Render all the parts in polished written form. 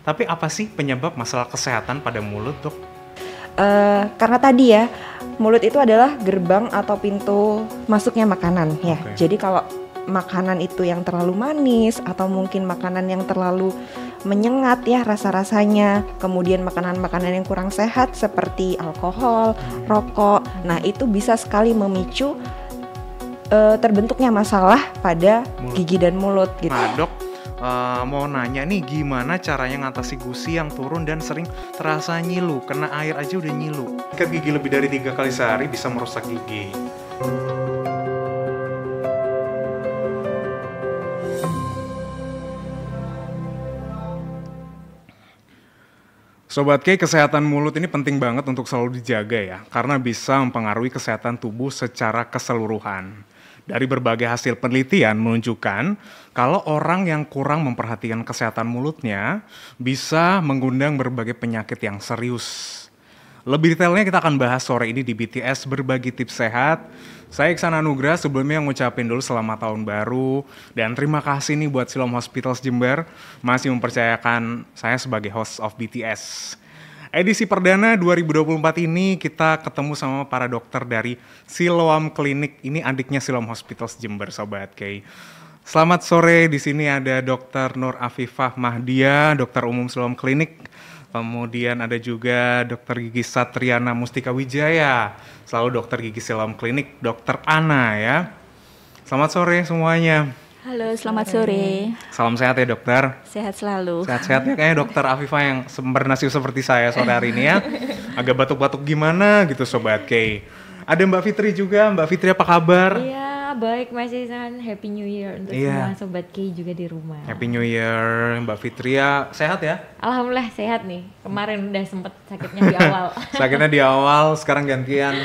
Tapi apa sih penyebab masalah kesehatan pada mulut, Dok? Karena tadi ya, mulut itu adalah gerbang atau pintu masuknya makanan ya. Oke. Jadi kalau makanan itu yang terlalu manis atau mungkin makanan yang terlalu menyengat ya rasa-rasanya, kemudian makanan-makanan yang kurang sehat seperti alkohol, rokok, nah itu bisa sekali memicu terbentuknya masalah pada Mulut. gigi dan mulut gitu. Nah, Dok, mau nanya nih, gimana caranya ngatasi gusi yang turun dan sering terasa nyilu? Kena air aja udah nyilu. Sikat gigi lebih dari 3 kali sehari bisa merusak gigi. Sobat K, kesehatan mulut ini penting banget untuk selalu dijaga ya, karena bisa mempengaruhi kesehatan tubuh secara keseluruhan. Dari berbagai hasil penelitian menunjukkan kalau orang yang kurang memperhatikan kesehatan mulutnya bisa mengundang berbagai penyakit yang serius. Lebih detailnya kita akan bahas sore ini di BTS Berbagi Tips Sehat. Saya Iksan Anugrah, sebelumnya ngucapin dulu selamat tahun baru. Dan terima kasih nih buat Siloam Hospitals Jember masih mempercayakan saya sebagai host of BTS. Edisi perdana 2024 ini kita ketemu sama para dokter dari Siloam Klinik. Ini adiknya Siloam Hospitals Jember, Sobat K. Selamat sore, di sini ada Dr. Nur Afifah Mahdia, dokter umum Siloam Klinik. Kemudian ada juga Dr. Gigi Satriana Mustika Wijaya, selalu dokter gigi Siloam Klinik, Dr. Ana ya. Selamat sore semuanya. Halo, selamat sore. Salam sehat ya dokter. Sehat selalu. Sehat-sehat ya, kayaknya dokter Afifah yang bernasib seperti saya sore hari ini ya. Agak batuk-batuk gimana gitu Sobat K. Ada Mbak Fitri juga, Mbak Fitri apa kabar? Iya, baik Mas Ihsan. Happy New Year untuk semua Sobat K juga di rumah. Happy New Year, Mbak Fitri ya. Sehat ya? Alhamdulillah sehat nih. Kemarin udah sempet sakitnya di awal. Sakitnya di awal, sekarang gantian.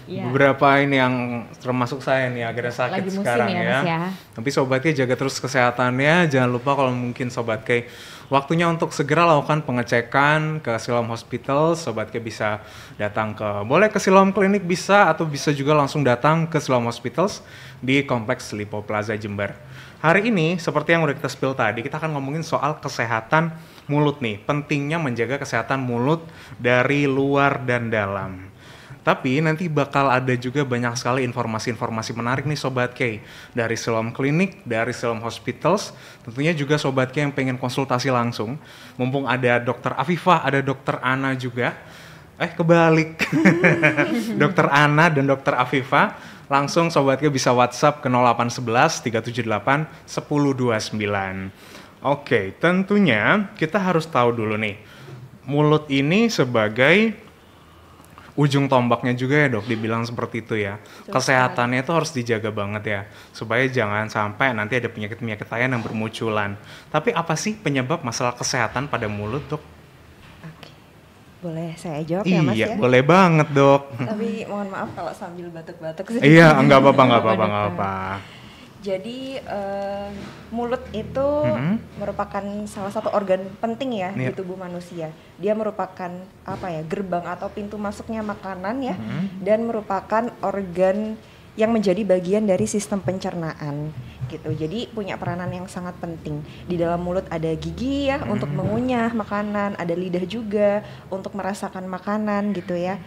Iya. Beberapa ini yang termasuk saya nih akhirnya sakit Lagi musim sekarang ya, ya. Mas ya. Tapi Sobat K jaga terus kesehatannya. Jangan lupa kalau mungkin Sobat K waktunya untuk segera lakukan pengecekan ke Siloam Hospital. Sobat K bisa datang boleh ke Siloam Klinik bisa, atau bisa juga langsung datang ke Siloam Hospitals di Kompleks Lipo Plaza Jember. Hari ini seperti yang udah kita spill tadi, kita akan ngomongin soal kesehatan mulut nih. Pentingnya menjaga kesehatan mulut dari luar dan dalam. Tapi nanti bakal ada juga banyak sekali informasi-informasi menarik nih Sobat K. Dari Siloam Klinik, dari Siloam Hospitals. Tentunya juga Sobat K yang pengen konsultasi langsung. Mumpung ada Dr. Afifah, ada Dr. Ana juga. Kebalik. Dr. Ana dan Dr. Afifah. Langsung Sobat K bisa WhatsApp ke 0811 378 1029. Oke, tentunya kita harus tahu dulu nih. Mulut ini sebagai ujung tombaknya juga ya dok, dibilang seperti itu ya. Kesehatannya itu harus dijaga banget ya, supaya jangan sampai nanti ada penyakit-penyakit lain yang bermunculan. Tapi apa sih penyebab masalah kesehatan pada mulut dok? Oke. Boleh saya jawab ya Mas ya? Iya, boleh banget dok. Tapi mohon maaf kalau sambil batuk-batuk sih. Iya, nggak apa-apa. Jadi mulut itu merupakan salah satu organ penting ya di tubuh manusia. Dia merupakan gerbang atau pintu masuknya makanan ya, dan merupakan organ yang menjadi bagian dari sistem pencernaan gitu. Jadi punya peranan yang sangat penting. Di dalam mulut ada gigi ya untuk mengunyah makanan, ada lidah juga untuk merasakan makanan gitu ya.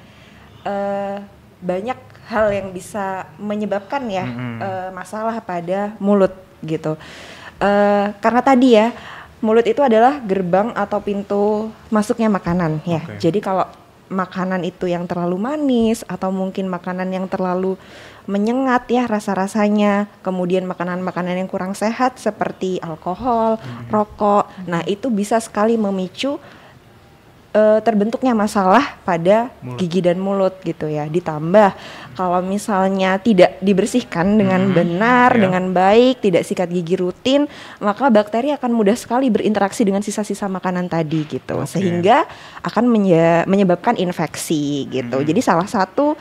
Banyak hal yang bisa menyebabkan ya masalah pada mulut gitu. Karena tadi ya, mulut itu adalah gerbang atau pintu masuknya makanan ya. Jadi kalau makanan itu yang terlalu manis atau mungkin makanan yang terlalu menyengat ya rasa-rasanya, kemudian makanan-makanan yang kurang sehat seperti alkohol, rokok, nah itu bisa sekali memicu terbentuknya masalah pada gigi dan mulut gitu ya. Ditambah kalau misalnya tidak dibersihkan dengan benar, dengan baik, tidak sikat gigi rutin, maka bakteri akan mudah sekali berinteraksi dengan sisa-sisa makanan tadi gitu, sehingga akan menyebabkan infeksi gitu. Jadi salah satu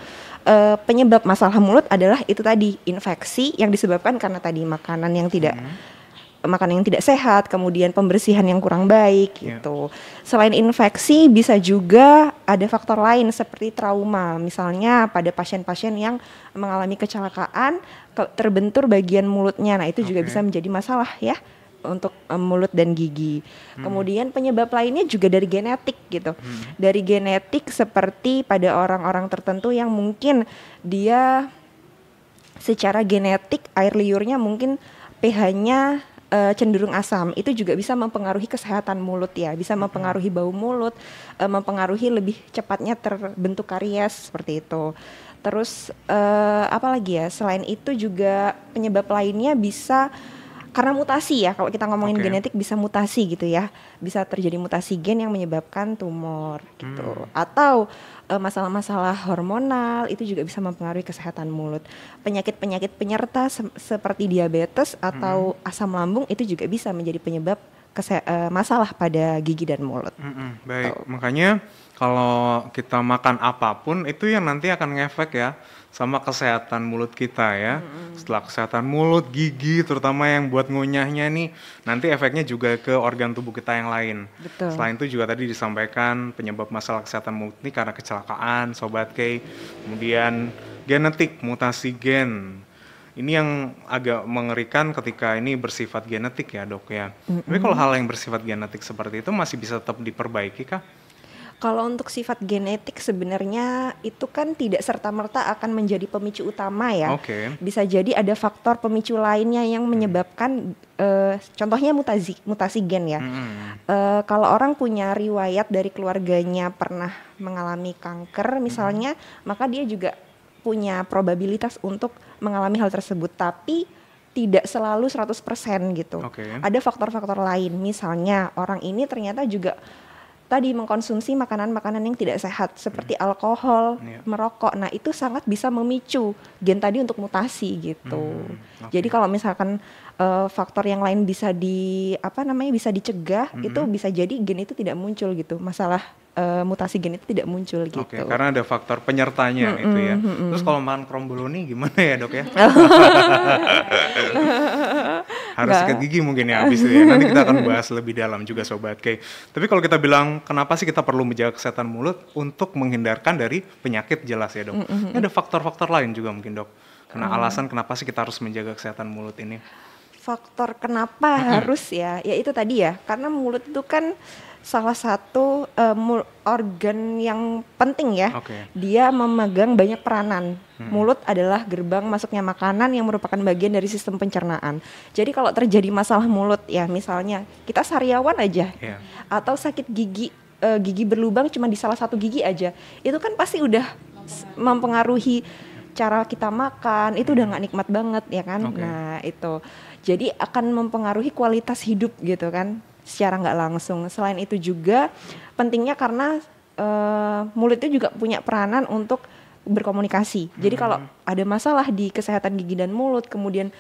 penyebab masalah mulut adalah itu tadi, infeksi yang disebabkan karena tadi makanan yang tidak sehat, kemudian pembersihan yang kurang baik gitu. Selain infeksi bisa juga ada faktor lain seperti trauma. Misalnya pada pasien-pasien yang mengalami kecelakaan terbentur bagian mulutnya. Nah, itu juga bisa menjadi masalah ya untuk mulut dan gigi. Kemudian penyebab lainnya juga dari genetik gitu. Dari genetik seperti pada orang-orang tertentu yang mungkin dia secara genetik air liurnya mungkin pH-nya cenderung asam, itu juga bisa mempengaruhi kesehatan mulut ya, bisa mempengaruhi bau mulut, mempengaruhi lebih cepatnya terbentuk karies seperti itu. Terus apa lagi ya, selain itu juga penyebab lainnya bisa karena mutasi ya, kalau kita ngomongin genetik bisa mutasi gitu ya, bisa terjadi mutasi gen yang menyebabkan tumor gitu, atau masalah-masalah hormonal itu juga bisa mempengaruhi kesehatan mulut. Penyakit-penyakit penyerta seperti diabetes atau asam lambung itu juga bisa menjadi penyebab masalah pada gigi dan mulut. Baik, makanya kalau kita makan apapun itu yang nanti akan ngefek ya sama kesehatan mulut kita ya. Setelah kesehatan mulut, gigi terutama yang buat ngunyahnya nih, nanti efeknya juga ke organ tubuh kita yang lain. Betul. Selain itu juga tadi disampaikan penyebab masalah kesehatan mulut ini karena kecelakaan, Sobat K, kemudian genetik, mutasi gen. Ini yang agak mengerikan ketika ini bersifat genetik ya dok ya. Tapi kalau hal yang bersifat genetik seperti itu masih bisa tetap diperbaiki kah? Kalau untuk sifat genetik sebenarnya itu kan tidak serta-merta akan menjadi pemicu utama ya. Bisa jadi ada faktor pemicu lainnya yang menyebabkan, contohnya mutasi gen ya. Kalau orang punya riwayat dari keluarganya pernah mengalami kanker misalnya, maka dia juga punya probabilitas untuk mengalami hal tersebut, tapi tidak selalu 100% gitu. Ada faktor-faktor lain, misalnya orang ini ternyata juga tadi mengkonsumsi makanan-makanan yang tidak sehat seperti alkohol, merokok. Nah, itu sangat bisa memicu gen tadi untuk mutasi gitu. Jadi kalau misalkan faktor yang lain bisa bisa dicegah, itu bisa jadi gen itu tidak muncul gitu. Masalah mutasi gen itu tidak muncul gitu. Karena ada faktor penyertanya itu ya. Terus kalau makan kromboloni gimana ya dok ya? Harus sikat gigi mungkin ya habis itu ya. Nanti kita akan bahas lebih dalam juga Sobat K. Tapi kalau kita bilang kenapa sih kita perlu menjaga kesehatan mulut untuk menghindarkan dari penyakit, jelas ya dok. Ini ada faktor-faktor lain juga mungkin dok. Karena alasan kenapa sih kita harus menjaga kesehatan mulut ini? Faktor kenapa harus ya itu tadi ya, karena mulut itu kan salah satu organ yang penting ya. Dia memegang banyak peranan. Mulut adalah gerbang masuknya makanan yang merupakan bagian dari sistem pencernaan. Jadi kalau terjadi masalah mulut ya, misalnya kita sariawan aja atau sakit gigi berlubang cuma di salah satu gigi aja, itu kan pasti udah mempengaruhi cara kita makan, itu udah gak nikmat banget ya kan. Nah itu jadi akan mempengaruhi kualitas hidup gitu kan secara nggak langsung. Selain itu juga pentingnya karena mulut itu juga punya peranan untuk berkomunikasi. Jadi kalau ada masalah di kesehatan gigi dan mulut, kemudian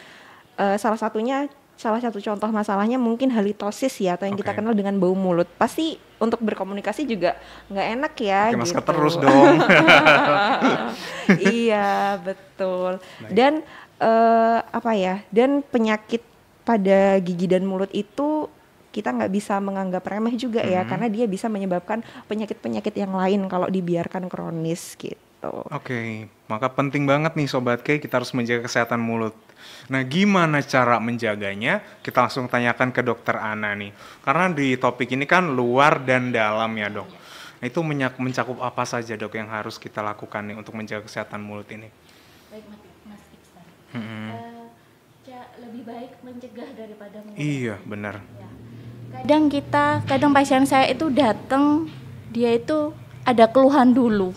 salah satu contoh masalahnya mungkin halitosis ya, atau yang kita kenal dengan bau mulut. Pasti untuk berkomunikasi juga nggak enak ya. Pakai masker terus dong. Iya betul. Dan dan penyakit pada gigi dan mulut itu kita nggak bisa menganggap remeh juga ya, karena dia bisa menyebabkan penyakit-penyakit yang lain kalau dibiarkan kronis gitu. Maka penting banget nih Sobat K, kita harus menjaga kesehatan mulut. Nah, gimana cara menjaganya? Kita langsung tanyakan ke Dokter Ana nih. Karena di topik ini kan luar dan dalam ya dok. Nah, itu mencakup apa saja dok yang harus kita lakukan nih untuk menjaga kesehatan mulut ini? Baik Mas Iksan. Lebih baik mencegah daripada mengobati. Iya benar. Ya. Kadang pasien saya itu datang, dia itu ada keluhan dulu.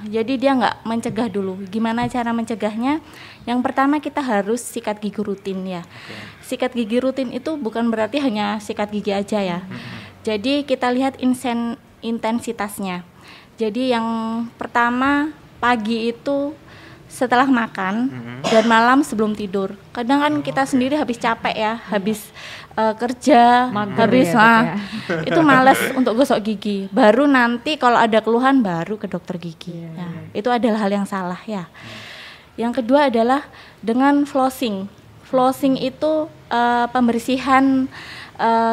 Jadi dia nggak mencegah dulu. Gimana cara mencegahnya? Yang pertama kita harus sikat gigi rutin ya. Sikat gigi rutin itu bukan berarti hanya sikat gigi aja ya. Jadi kita lihat intensitasnya. Jadi yang pertama pagi itu setelah makan dan malam sebelum tidur. Kadang kan kita sendiri habis capek ya, habis kerja, habis itu malas untuk gosok gigi. Baru nanti kalau ada keluhan baru ke dokter gigi. Itu adalah hal yang salah ya. Yang kedua adalah dengan flossing. Flossing itu pembersihan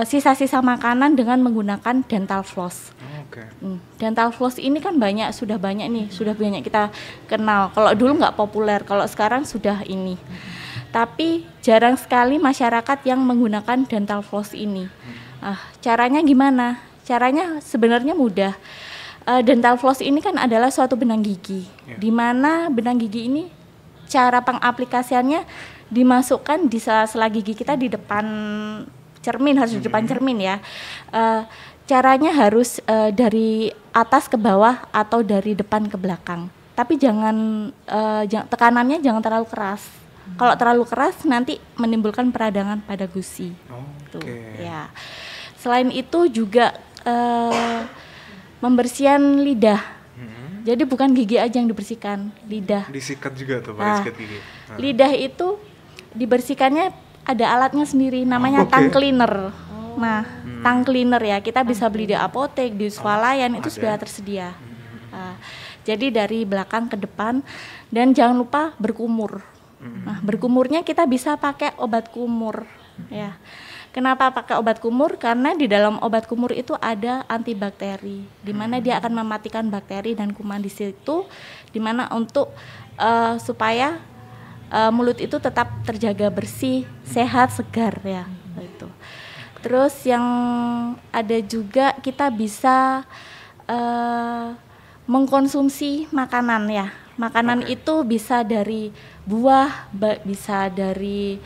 sisa-sisa makanan dengan menggunakan dental floss. Dental floss ini kan sudah banyak kita kenal. Kalau dulu nggak populer, kalau sekarang sudah ini. tapi jarang sekali masyarakat yang menggunakan dental floss ini. Caranya gimana? Caranya sebenarnya mudah. Dental floss ini kan adalah suatu benang gigi, di mana benang gigi ini cara pengaplikasiannya dimasukkan di sela-sela gigi kita di depan cermin, harus di depan cermin ya. Caranya harus dari atas ke bawah atau dari depan ke belakang. Tapi tekanannya jangan terlalu keras. Kalau terlalu keras nanti menimbulkan peradangan pada gusi. Ya. Selain itu juga pembersihan lidah. Jadi bukan gigi aja yang dibersihkan, lidah. Disikat juga tuh pakai sikat gigi. Lidah itu dibersihkannya ada alatnya sendiri, namanya tongue cleaner. Tongue cleaner ya, kita bisa beli di apotek, di swalayan, itu sudah tersedia. Jadi dari belakang ke depan, dan jangan lupa berkumur. Berkumurnya kita bisa pakai obat kumur. Ya. Kenapa pakai obat kumur? Karena di dalam obat kumur itu ada antibakteri, di mana dia akan mematikan bakteri dan kuman di situ, di mana untuk supaya mulut itu tetap terjaga bersih, sehat, segar ya. Itu. Terus yang ada juga kita bisa mengkonsumsi makanan ya. Makanan itu bisa dari buah, bisa dari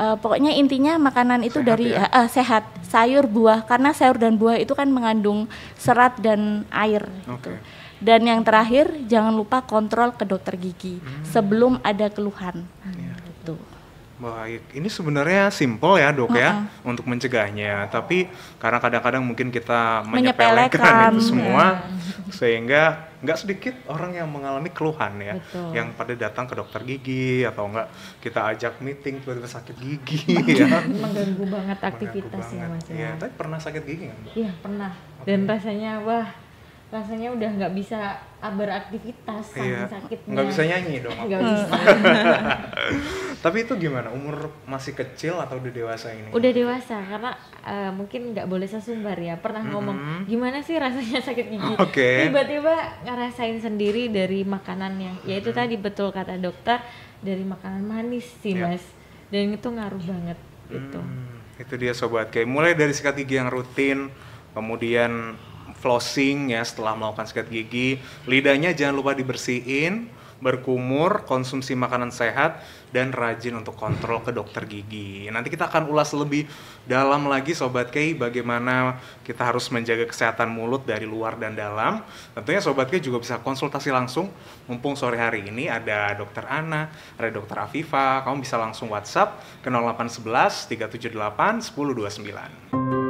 pokoknya intinya makanan itu sehat dari sehat, sayur, buah, karena sayur dan buah itu kan mengandung serat dan air. Gitu. Dan yang terakhir jangan lupa kontrol ke dokter gigi sebelum ada keluhan. Gitu. Baik, ini sebenarnya simple ya dok ya untuk mencegahnya, tapi karena kadang-kadang mungkin kita menyepelekan itu semua sehingga nggak sedikit orang yang mengalami keluhan ya. Betul. Yang pada datang ke dokter gigi atau enggak kita ajak meeting tiba-tiba sakit gigi ya. Mengganggu banget aktivitas ya mas ya. Iya, tapi pernah sakit gigi nggak? Iya pernah. Dan rasanya udah nggak bisa beraktivitas saking sakitnya. Nggak bisa nyanyi dong. Nggak bisa. Tapi itu gimana? Umur masih kecil atau udah dewasa ini? Udah dewasa, karena mungkin nggak boleh sesumbar ya. Pernah ngomong, gimana sih rasanya sakit gigi? Tiba-tiba ngerasain sendiri dari makanan yang, yaitu tadi betul kata dokter, dari makanan manis sih mas. Dan itu ngaruh banget gitu. Itu dia sobat, kayak mulai dari sikat gigi yang rutin, kemudian flossing ya setelah melakukan sikat gigi, lidahnya jangan lupa dibersihin, berkumur, konsumsi makanan sehat, dan rajin untuk kontrol ke dokter gigi. Nanti kita akan ulas lebih dalam lagi Sobat Kei bagaimana kita harus menjaga kesehatan mulut dari luar dan dalam. Tentunya Sobat Kei juga bisa konsultasi langsung, mumpung sore hari ini ada Dokter Ana, ada Dokter Afifa, kamu bisa langsung WhatsApp ke 0811 378 1029.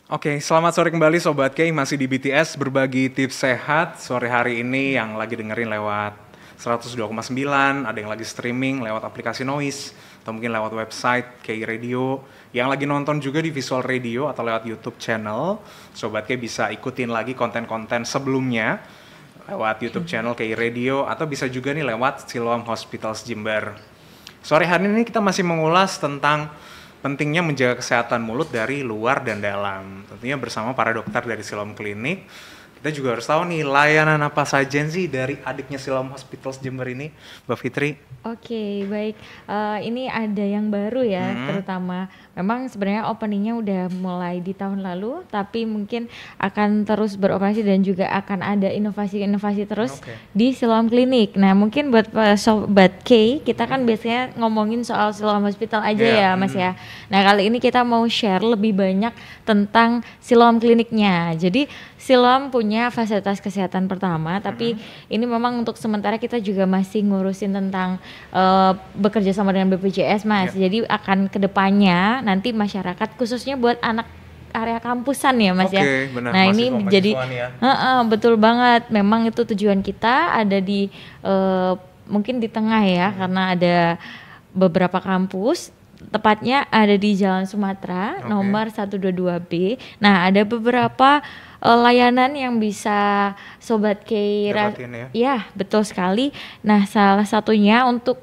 Oke, selamat sore kembali Sobat Kei, masih di BTS berbagi tips sehat sore hari ini yang lagi dengerin lewat 102,9, ada yang lagi streaming lewat aplikasi Noise, atau mungkin lewat website Kei Radio, yang lagi nonton juga di Visual Radio atau lewat YouTube channel. Sobat Kei bisa ikutin lagi konten-konten sebelumnya lewat YouTube channel Kei Radio, atau bisa juga nih lewat Siloam Hospitals Jember. Sore hari ini kita masih mengulas tentang pentingnya menjaga kesehatan mulut dari luar dan dalam. Tentunya bersama para dokter dari Siloam Klinik. Kita juga harus tahu nih layanan apa saja sih dari adiknya Siloam Hospitals Jember ini, Mbak Fitri. Oke, baik. Ini ada yang baru ya, terutama memang sebenarnya openingnya udah mulai di tahun lalu, tapi mungkin akan terus beroperasi dan juga akan ada inovasi-inovasi terus di Siloam Klinik. Nah, mungkin buat Sobat K, kita kan biasanya ngomongin soal Siloam Hospital aja ya, Mas ya. Nah, kali ini kita mau share lebih banyak tentang Siloam Kliniknya. Jadi, Siloam punya fasilitas kesehatan pertama, tapi ini memang untuk sementara kita juga masih ngurusin tentang bekerja sama dengan BPJS, Mas. Jadi akan kedepannya nanti masyarakat khususnya buat anak area kampusan ya, Mas ya. Benar, nah ini jadi betul banget. Memang itu tujuan kita ada di mungkin di tengah ya, karena ada beberapa kampus. Tepatnya ada di Jalan Sumatera nomor 122B. Nah, ada beberapa layanan yang bisa Sobat Kei dapatin ya. Ya, betul sekali. Nah, salah satunya untuk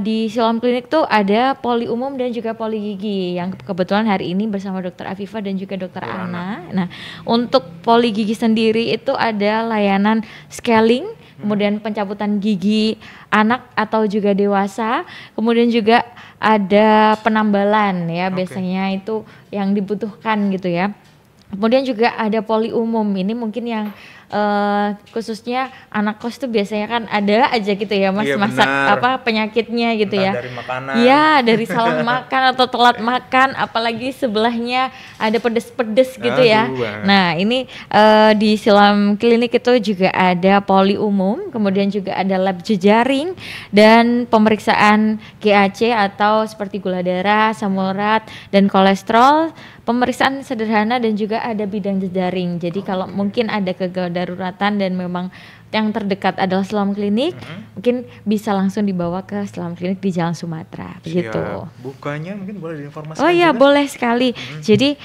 di Siloam Klinik tuh ada poli umum dan juga poli gigi yang kebetulan hari ini bersama Dokter Afifa dan juga Dokter Ana. Nah, untuk poli gigi sendiri itu ada layanan scaling, kemudian pencabutan gigi anak atau juga dewasa, kemudian juga ada penambalan ya, biasanya itu yang dibutuhkan gitu ya. Kemudian juga ada poli umum, ini mungkin yang khususnya anak kos tuh biasanya kan ada aja gitu ya mas, masak apa penyakitnya gitu. Entah ya dari makanan, iya dari salah makan atau telat makan, apalagi sebelahnya ada pedes-pedes gitu ya. Nah ini di Siloam Klinik itu juga ada poli umum, kemudian juga ada lab jejaring dan pemeriksaan GAC atau seperti gula darah, asam urat dan kolesterol, pemeriksaan sederhana dan juga ada bidang jejaring. Jadi kalau mungkin ada kedaruratan dan memang yang terdekat adalah Siloam Klinik, mungkin bisa langsung dibawa ke Siloam Klinik di Jalan Sumatera, begitu. Bukanya mungkin boleh diinformasikan? Oh iya, boleh sekali. Jadi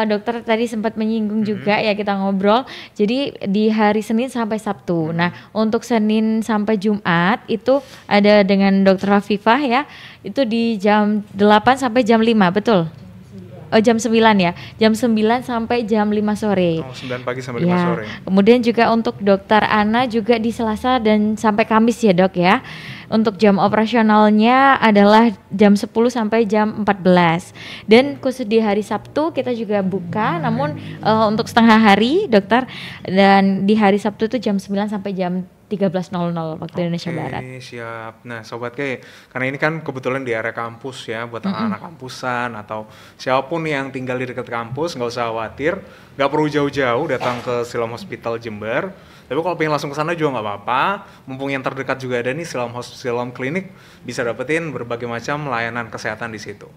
dokter tadi sempat menyinggung juga ya, kita ngobrol. Jadi di hari Senin sampai Sabtu. Nah, untuk Senin sampai Jumat itu ada dengan Dokter Hafifah ya. Itu di jam 8 sampai jam 5, betul? Oh, jam 9 ya, jam 9 sampai jam 5 sore. Oh, 9 pagi sampai 5 sore. Kemudian juga untuk Dokter Ana juga di Selasa dan sampai Kamis ya dok ya. Untuk jam operasionalnya adalah jam 10 sampai jam 14. Dan khusus di hari Sabtu kita juga buka, namun untuk setengah hari dokter. Dan di hari Sabtu itu jam 9 sampai jam 13.00 waktu Indonesia Barat. Siap. Nah Sobat K, karena ini kan kebetulan di area kampus ya, buat anak-anak kampusan atau siapapun yang tinggal di dekat kampus, nggak usah khawatir, nggak perlu jauh-jauh datang ke Siloam Hospital Jember. Tapi kalau pengen langsung ke sana juga nggak apa-apa, mumpung yang terdekat juga ada nih Siloam Klinik, bisa dapetin berbagai macam layanan kesehatan di situ.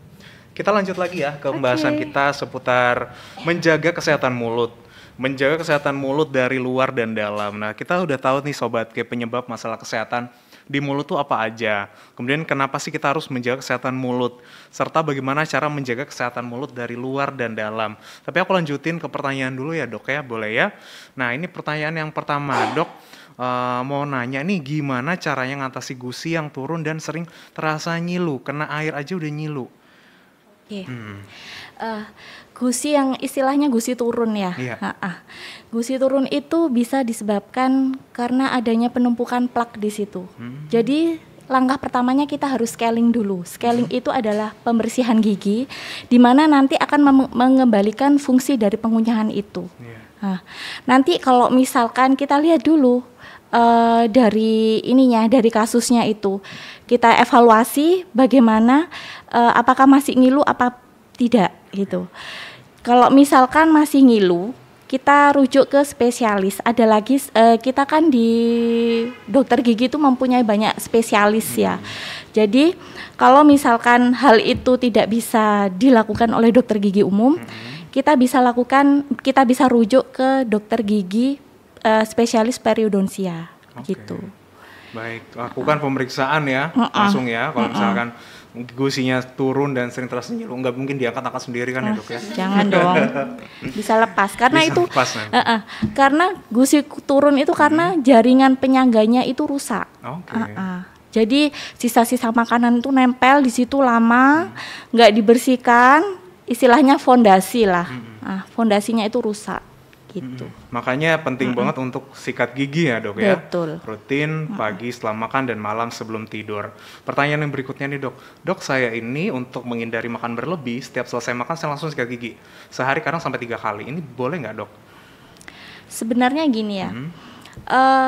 Kita lanjut lagi ya ke pembahasan kita seputar menjaga kesehatan mulut. Menjaga kesehatan mulut dari luar dan dalam. Nah, kita udah tahu nih Sobat K, penyebab masalah kesehatan di mulut tuh apa aja. Kemudian kenapa sih kita harus menjaga kesehatan mulut, serta bagaimana cara menjaga kesehatan mulut dari luar dan dalam. Tapi aku lanjutin ke pertanyaan dulu ya dok ya, boleh ya? Nah ini pertanyaan yang pertama dok, mau nanya nih gimana caranya ngatasi gusi yang turun dan sering terasa nyilu, kena air aja udah nyilu. Gusi yang istilahnya gusi turun ya. Gusi turun itu bisa disebabkan karena adanya penumpukan plak di situ. Jadi langkah pertamanya kita harus scaling dulu. Scaling itu adalah pembersihan gigi, di mana nanti akan mengembalikan fungsi dari pengunyahan itu. Nah, nanti kalau misalkan kita lihat dulu dari dari kasusnya itu, kita evaluasi bagaimana apakah masih ngilu apa tidak gitu. Kalau misalkan masih ngilu, kita rujuk ke spesialis. Ada lagi kita kan di dokter gigi itu mempunyai banyak spesialis ya. Jadi kalau misalkan hal itu tidak bisa dilakukan oleh dokter gigi umum, kita bisa rujuk ke dokter gigi spesialis periodontia gitu. Baik, lakukan pemeriksaan ya langsung ya. Kalau misalkan gusinya turun dan sering terasa nyilu, nggak mungkin diangkat-angkat sendiri kan ya dok ya? Jangan dong, bisa lepas karena bisa itu karena gusi turun itu karena jaringan penyangganya itu rusak. Jadi sisa-sisa makanan itu nempel di situ lama, nggak dibersihkan, istilahnya fondasi lah. Fondasinya itu rusak. Gitu. Makanya penting banget untuk sikat gigi ya dok ya. Betul. Rutin pagi setelah makan dan malam sebelum tidur. Pertanyaan yang berikutnya nih dok. Dok saya ini untuk menghindari makan berlebih, setiap selesai makan saya langsung sikat gigi. Sehari kadang sampai 3 kali. Ini boleh nggak dok? Sebenarnya gini ya,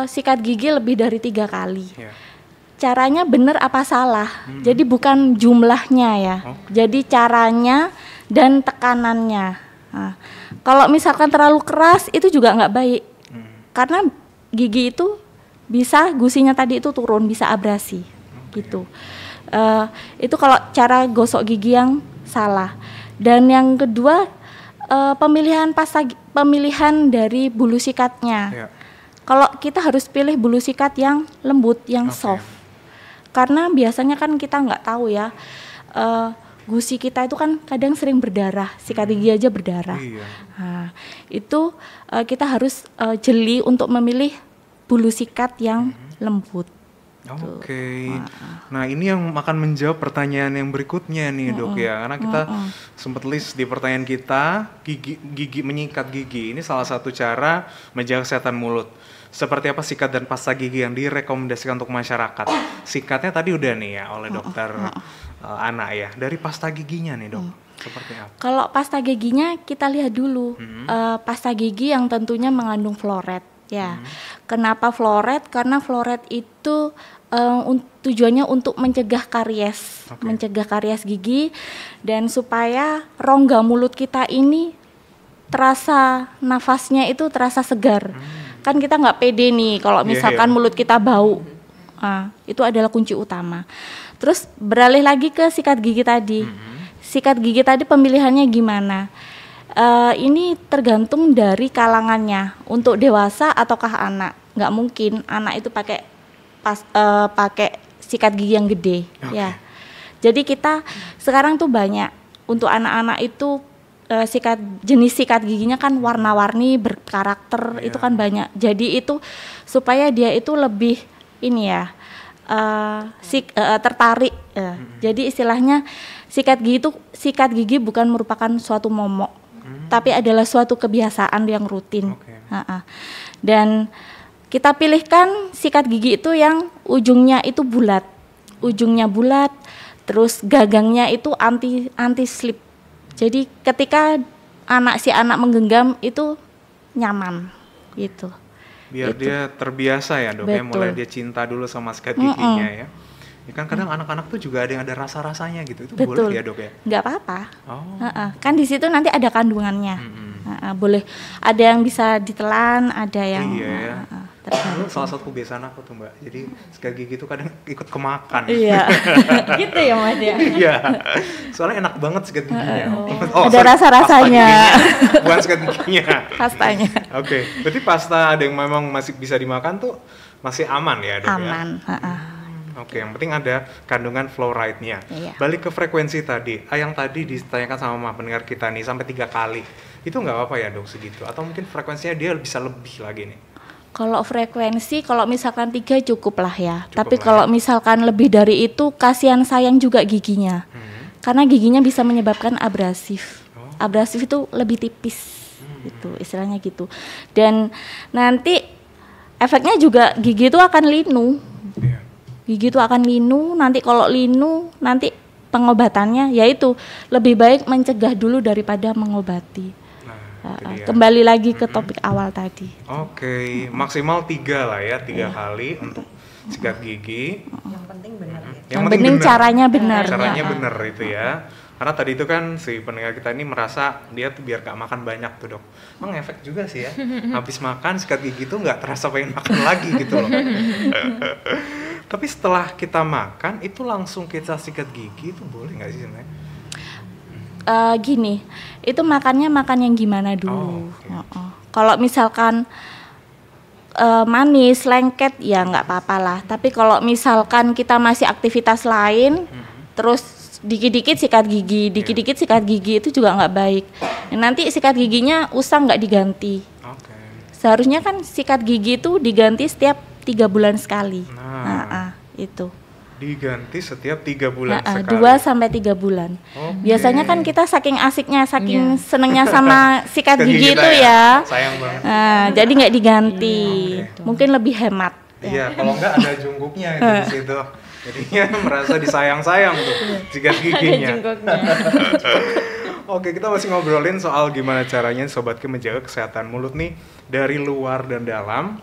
sikat gigi lebih dari 3 kali. Caranya benar apa salah? Jadi bukan jumlahnya ya. Jadi caranya dan tekanannya. Kalau misalkan terlalu keras itu juga nggak baik, karena gigi itu bisa gusinya tadi itu turun, bisa abrasi, gitu. Itu kalau cara gosok gigi yang salah. Dan yang kedua pemilihan dari bulu sikatnya. Kalau kita harus pilih bulu sikat yang lembut, yang soft, karena biasanya kan kita nggak tahu ya. Gusi kita itu kan kadang sering berdarah, sikat gigi aja berdarah. Nah, itu kita harus jeli untuk memilih bulu sikat yang lembut. Oke. Nah, ini yang akan menjawab pertanyaan yang berikutnya nih, Dok ya. Karena kita sempat list di pertanyaan kita, gigi menyikat gigi. Ini salah satu cara menjaga kesehatan mulut. Seperti apa sikat dan pasta gigi yang direkomendasikan untuk masyarakat? Sikatnya tadi udah nih ya oleh dokter Ana ya. Dari pasta giginya nih, Dok. Seperti apa? Kalau pasta giginya kita lihat dulu. Pasta gigi yang tentunya mengandung fluoride ya. Kenapa fluoride? Karena fluoride itu tujuannya untuk mencegah karies, mencegah karies gigi dan supaya rongga mulut kita ini terasa nafasnya itu terasa segar. Kan kita nggak pede nih kalau misalkan mulut kita bau. Itu adalah kunci utama. Terus beralih lagi ke sikat gigi tadi. Sikat gigi tadi pemilihannya gimana? Ini tergantung dari kalangannya. Untuk dewasa ataukah anak? Nggak mungkin anak itu pakai sikat gigi yang gede, ya. Jadi kita sekarang tuh banyak untuk anak-anak itu jenis sikat giginya kan warna-warni berkarakter itu kan banyak. Jadi itu supaya dia itu lebih ini ya tertarik. Jadi istilahnya sikat gigi bukan merupakan suatu momok, tapi adalah suatu kebiasaan yang rutin. Dan kita pilihkan sikat gigi itu yang ujungnya itu bulat, terus gagangnya itu anti slip. Jadi ketika si anak menggenggam itu nyaman, gitu. Biar gitu. Dia terbiasa ya, Dok. Ya, mulai dia cinta dulu sama sikat giginya ya. Ya kan kadang anak-anak tuh juga ada yang ada rasa-rasanya gitu. Itu boleh ya, Dok ya? Nggak apa-apa. Kan di situ nanti ada kandungannya. Boleh. Ada yang bisa ditelan, ada yang salah satu kebiasaan aku tuh, Mbak. Jadi sikat gigi tuh kadang ikut kemakan. Iya. Gitu ya, Mas ya. Iya. Soalnya enak banget sikat giginya. Ada rasa-rasanya. Bukan sikat giginya. Pastanya. Oke. Berarti pasta ada yang memang masih bisa dimakan tuh masih aman ya, Dok? Aman. Oke, yang penting ada kandungan fluoride-nya. Balik ke frekuensi tadi, yang tadi ditanyakan sama pendengar kita nih sampai 3 kali. Itu nggak apa-apa ya, Dok, segitu? Atau mungkin frekuensinya dia bisa lebih lagi nih? Kalau frekuensi, kalau misalkan 3 cukup lah ya. Tapi kalau misalkan lebih dari itu, kasihan sayang juga giginya. Karena giginya bisa menyebabkan abrasif. Abrasif itu lebih tipis, gitu, istilahnya gitu. Dan nanti efeknya juga gigi itu akan linu. Gigi itu akan linu, nanti kalau linu, nanti pengobatannya yaitu lebih baik mencegah dulu daripada mengobati. Kembali lagi ke topik awal tadi. Oke, maksimal 3 lah ya, 3 kali untuk sikat gigi. Yang penting benar ya. Yang penting caranya benar. Caranya benar itu ya. Karena tadi itu kan si pendengar kita ini merasa dia tuh biar gak makan banyak tuh, Dok. Emang efek juga sih ya. Habis makan sikat gigi tuh gak terasa pengen makan lagi gitu loh. Tapi setelah kita makan itu langsung kita sikat gigi itu boleh gak sih sebenarnya? Gini, itu makan yang gimana dulu. Kalau misalkan manis, lengket ya nggak apa-apa lah. Tapi kalau misalkan kita masih aktivitas lain, terus dikit-dikit sikat gigi itu juga nggak baik. Nanti sikat giginya usang nggak diganti. Seharusnya kan sikat gigi itu diganti setiap 3 bulan sekali. Itu. Diganti setiap 3 bulan sekali. 2-3 bulan. Biasanya kan kita saking asiknya, saking senengnya sama sikat gigi itu ya. Sayang banget. Jadi nggak diganti. Mungkin lebih hemat. Iya, kalau nggak ada jungkuknya itu di situ. Jadinya merasa disayang-sayang tuh sikat giginya. Oke, kita masih ngobrolin soal gimana caranya Sobat Ki menjaga kesehatan mulut nih dari luar dan dalam.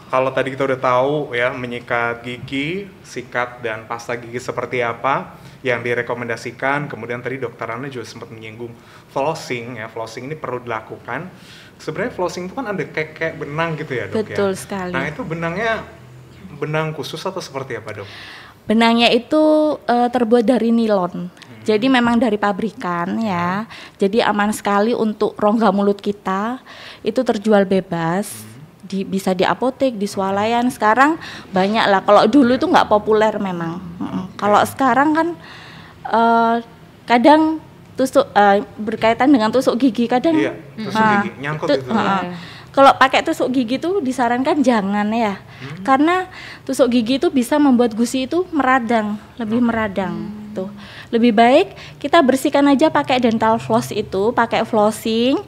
Kalau tadi kita udah tahu ya menyikat gigi, sikat dan pasta gigi seperti apa yang direkomendasikan. Kemudian tadi Dokter Ana juga sempat menyinggung flossing ya. Flossing ini perlu dilakukan. Sebenarnya flossing itu kan ada kayak benang gitu ya, Dok. Betul ya? sekali. Nah, itu benang khusus atau seperti apa, Dok? Benangnya itu terbuat dari nilon. Jadi memang dari pabrikan ya. Jadi aman sekali untuk rongga mulut kita. Itu terjual bebas. Bisa di apotek, di swalayan. Sekarang banyak lah. Kalau dulu itu nggak populer memang. Kalau sekarang kan kadang tusuk berkaitan dengan tusuk gigi kadang. Iya, tusuk gigi nyangkut itu. kalau pakai tusuk gigi tuh disarankan jangan ya. Karena tusuk gigi itu bisa membuat gusi itu meradang, lebih meradang tuh. Lebih baik kita bersihkan aja pakai dental floss itu, pakai flossing.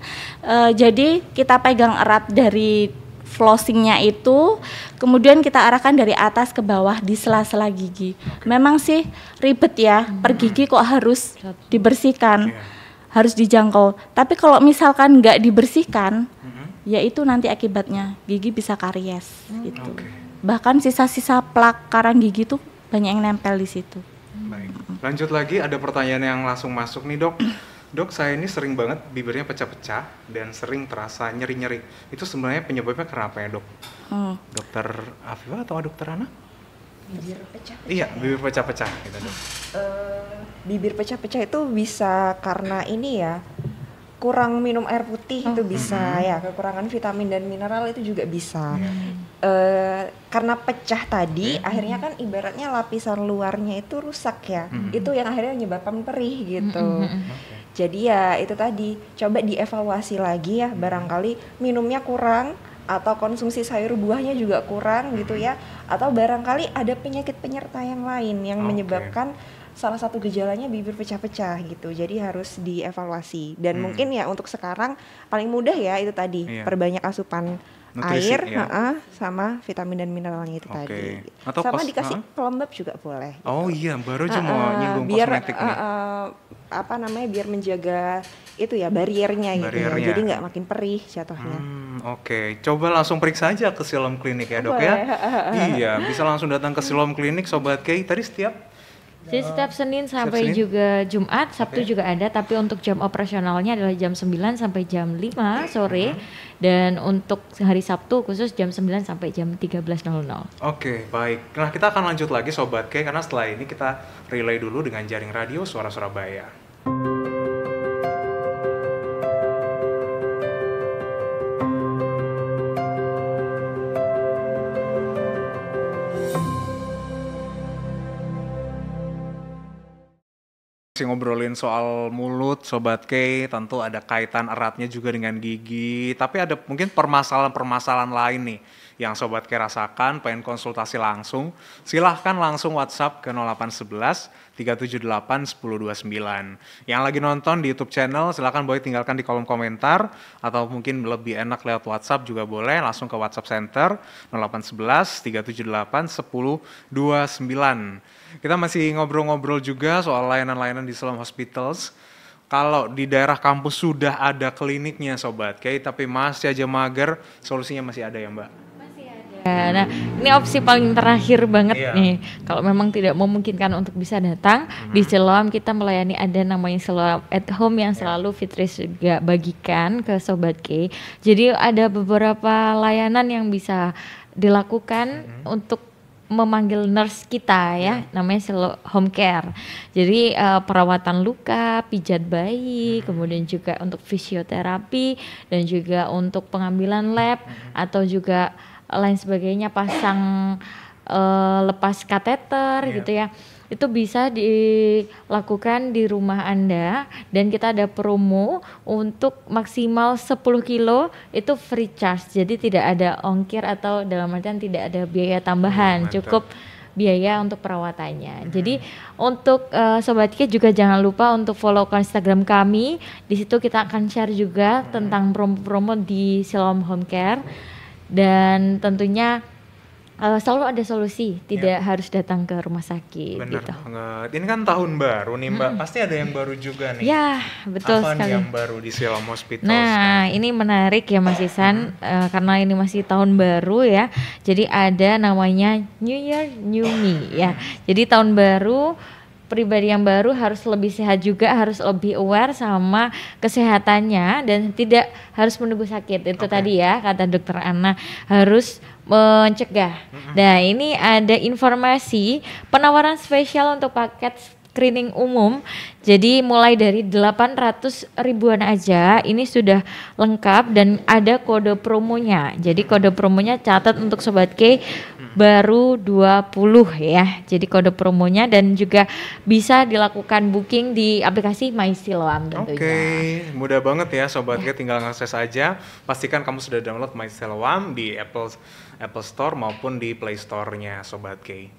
Jadi kita pegang erat dari flossingnya itu, kemudian kita arahkan dari atas ke bawah di sela-sela gigi. Memang sih ribet ya, per gigi kok harus dibersihkan, harus dijangkau. Tapi kalau misalkan nggak dibersihkan, ya itu nanti akibatnya gigi bisa karies gitu. Bahkan sisa-sisa plak karang gigi tuh banyak yang nempel di situ. Baik. Lanjut lagi, ada pertanyaan yang langsung masuk nih dok. Dok, saya ini sering banget bibirnya pecah-pecah dan sering terasa nyeri-nyeri. Itu sebenarnya penyebabnya kenapa ya dok? Dokter Afifah atau dokter Ana? Bibir pecah-pecah. Iya, bibir pecah-pecah gitu dok. Bibir pecah-pecah itu bisa karena ini ya, kurang minum air putih itu bisa ya, kekurangan vitamin dan mineral itu juga bisa. Karena pecah tadi, akhirnya kan ibaratnya lapisan luarnya itu rusak ya, itu yang akhirnya menyebabkan perih gitu. Jadi ya itu tadi, coba dievaluasi lagi ya, barangkali minumnya kurang atau konsumsi sayur buahnya juga kurang gitu ya, atau barangkali ada penyakit penyerta yang lain yang menyebabkan salah satu gejalanya bibir pecah-pecah gitu. Jadi harus dievaluasi. Dan mungkin ya untuk sekarang paling mudah ya itu tadi, perbanyak asupan nutrisi, air sama vitamin dan mineralnya itu tadi. Atau sama dikasih pelembab juga boleh. Gitu. Oh iya, baru aja mau nyinggung biar, kosmetik nih. Biar menjaga itu ya bariernya gitu ya. Jadi nggak makin perih jatuhnya. Coba langsung periksa aja ke Siloam Klinik ya dok ya. Iya, bisa langsung datang ke Siloam Klinik Sobat Kay. Tadi Jadi setiap Senin sampai juga Jumat, Sabtu juga ada, tapi untuk jam operasionalnya adalah jam 9 sampai jam 5 sore. Dan untuk hari Sabtu khusus jam 9 sampai jam 13.00. Oke, baik. Nah, kita akan lanjut lagi Sobat Kay, karena setelah ini kita relay dulu dengan jaring radio Suara Surabaya. Ngobrolin soal mulut Sobat Kay, tentu ada kaitan eratnya juga dengan gigi, tapi ada mungkin permasalahan-permasalahan lain nih yang Sobat Kay rasakan, pengen konsultasi langsung, silahkan langsung WhatsApp ke 0811 378 1029. Yang lagi nonton di YouTube channel silahkan boleh tinggalkan di kolom komentar, atau mungkin lebih enak lewat WhatsApp juga boleh, langsung ke WhatsApp Center 0811 378 1029. Kita masih ngobrol-ngobrol juga soal layanan-layanan di Siloam Hospitals. Kalau di daerah kampus sudah ada kliniknya Sobat Kay, tapi masih aja mager, solusinya masih ada ya Mbak? Masih ada. Nah, ini opsi paling terakhir banget nih. Kalau memang tidak memungkinkan untuk bisa datang, di Siloam kita melayani ada namanya Siloam at Home yang selalu Fitris juga bagikan ke Sobat Kay. Jadi ada beberapa layanan yang bisa dilakukan untuk memanggil nurse kita ya, namanya home care. Jadi perawatan luka, pijat bayi, kemudian juga untuk fisioterapi dan juga untuk pengambilan lab atau juga lain sebagainya, pasang lepas kateter gitu ya. Itu bisa dilakukan di rumah Anda, dan kita ada promo untuk maksimal 10 kilo itu free charge. Jadi tidak ada ongkir atau dalam artian tidak ada biaya tambahan, cukup biaya untuk perawatannya. Jadi untuk Sobat Kay juga jangan lupa untuk follow ke Instagram kami. Di situ kita akan share juga tentang promo-promo di Siloam Home Care, dan tentunya selalu ada solusi, tidak harus datang ke rumah sakit. Bener gitu. banget. Ini kan tahun baru nih Mbak, pasti ada yang baru juga nih. Ya, betul apa sekali. Apa yang baru di Siloam Hospital? Nah, ini menarik ya Mas Isan, karena ini masih tahun baru ya. Jadi ada namanya New Year New Me ya. Jadi tahun baru, pribadi yang baru harus lebih sehat juga, harus lebih aware sama kesehatannya dan tidak harus menunggu sakit. Itu tadi ya kata Dokter Ana, harus mencegah. Nah, ini ada informasi penawaran spesial untuk paket screening umum. Jadi mulai dari 800 ribuan aja ini sudah lengkap dan ada kode promonya. Jadi kode promonya catat untuk Sobat Kay, baru 20 ya. Jadi kode promonya dan juga bisa dilakukan booking di aplikasi My Siloam tentunya. Oke, mudah banget ya Sobat K, tinggal ngakses aja. Pastikan kamu sudah download My Siloam di Apple Store maupun di Play Store-nya Sobat K.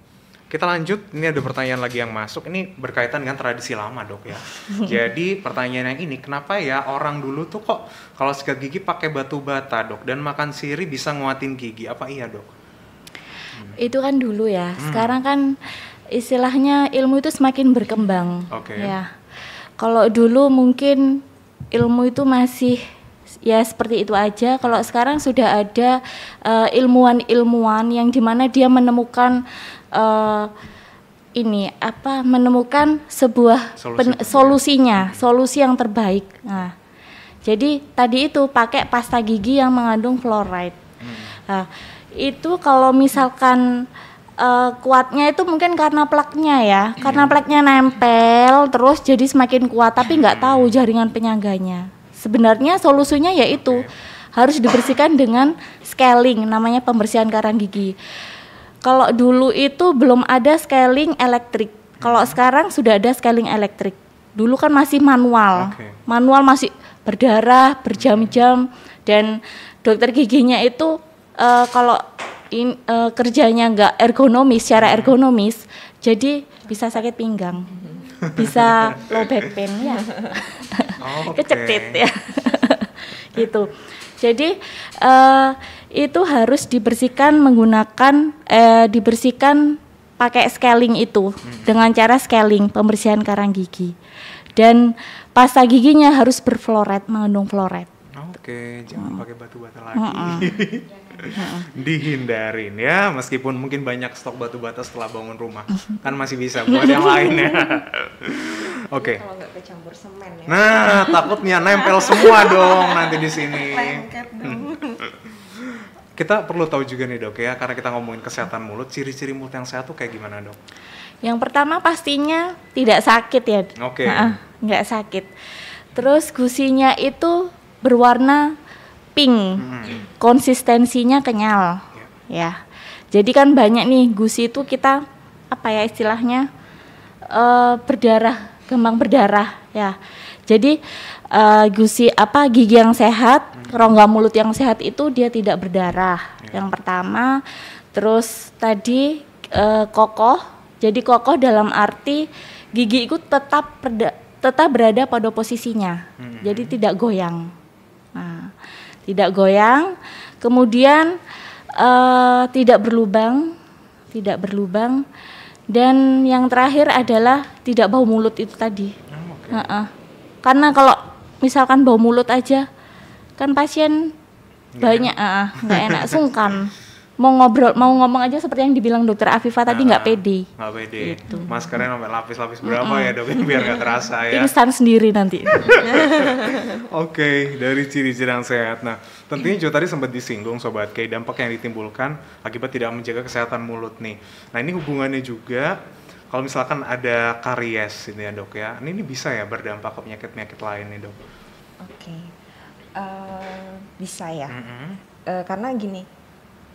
Kita lanjut, ini ada pertanyaan lagi yang masuk, ini berkaitan dengan tradisi lama dok ya. Jadi pertanyaan yang ini, kenapa ya orang dulu tuh kok kalau sikat gigi pakai batu bata dok, dan makan sirih bisa nguatin gigi, apa iya dok? Itu kan dulu ya, sekarang kan istilahnya ilmu itu semakin berkembang. Ya. Kalau dulu mungkin ilmu itu masih ya seperti itu aja. Kalau sekarang sudah ada ilmuwan-ilmuwan yang dimana dia menemukan menemukan sebuah solusi yang terbaik. Nah, jadi tadi itu pakai pasta gigi yang mengandung fluoride. Nah, itu kalau misalkan kuatnya itu mungkin karena plaknya ya, karena plaknya nempel terus jadi semakin kuat, tapi nggak tahu jaringan penyangganya. Sebenarnya solusinya yaitu harus dibersihkan dengan scaling, namanya pembersihan karang gigi. Kalau dulu itu belum ada scaling elektrik. Kalau sekarang sudah ada scaling elektrik. Dulu kan masih manual. Manual masih berdarah berjam-jam dan dokter giginya itu kalau kerjanya nggak ergonomis, secara ergonomis, jadi bisa sakit pinggang, bisa low back pain ya, kecetit ya, gitu. Jadi itu harus dibersihkan menggunakan dibersihkan pakai scaling itu dengan cara scaling pembersihan karang gigi, dan pasta giginya harus berfluoride, mengandung fluoride. Jangan pakai batu bata lagi. Dihindarin ya, meskipun mungkin banyak stok batu bata setelah bangun rumah, kan masih bisa buat yang lain ya. Kalau nggak kecampur semen ya. Nah, takutnya nempel semua dong nanti di sini. Lengket dong. Kita perlu tahu juga nih dok ya, karena kita ngomongin kesehatan mulut, ciri-ciri mulut yang sehat tuh kayak gimana dok? Yang pertama pastinya tidak sakit ya. Nggak sakit. Terus gusinya itu berwarna pink, konsistensinya kenyal, ya. Jadi kan banyak nih gusi itu kita istilahnya berdarah, gampang berdarah, ya. Jadi gigi yang sehat, rongga mulut yang sehat itu dia tidak berdarah. Yang pertama, terus tadi kokoh. Jadi kokoh dalam arti gigi itu tetap berada pada posisinya, jadi tidak goyang. Nah, tidak goyang, kemudian tidak berlubang, dan yang terakhir adalah tidak bau mulut itu tadi. Karena kalau misalkan bau mulut aja, kan pasien banyak, nggak enak, sungkan. Mau ngomong aja seperti yang dibilang dokter Afifah tadi, nggak pede. Nggak pede. Gitu. Maskernya sampai lapis-lapis berapa ya dok, biar nggak terasa ya. Pingsan sendiri nanti. Dari ciri-ciri yang sehat. Nah, tentunya juga tadi sempat disinggung Sobat K, dampak yang ditimbulkan akibat tidak menjaga kesehatan mulut nih. Nah, ini hubungannya juga kalau misalkan ada karies ini ya dok ya. Ini bisa ya berdampak ke penyakit-penyakit lain nih dok? Bisa ya. Karena gini,